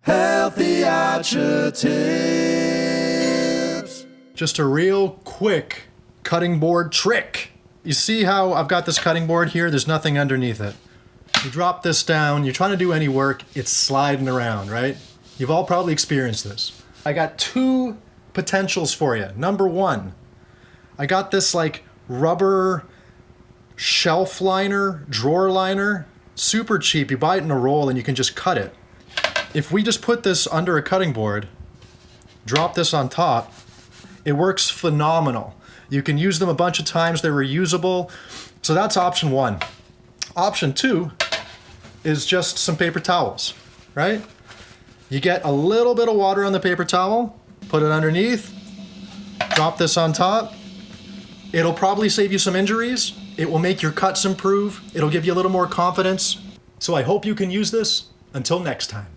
Healthy Archer Tips. Just a real quick cutting board trick. You see how I've got this cutting board here? There's nothing underneath it. You drop this down, you're trying to do any work, it's sliding around, right? You've all probably experienced this. I got two potentials for you. Number one, I got this like rubber shelf liner, drawer liner, super cheap. You buy it in a roll and you can just cut it. If we just put this under a cutting board, drop this on top, it works phenomenal. You can use them a bunch of times, they're reusable. So that's option one. Option two is just some paper towels, right? You get a little bit of water on the paper towel, put it underneath, drop this on top. It'll probably save you some injuries. It will make your cuts improve. It'll give you a little more confidence. So I hope you can use this. Until next time.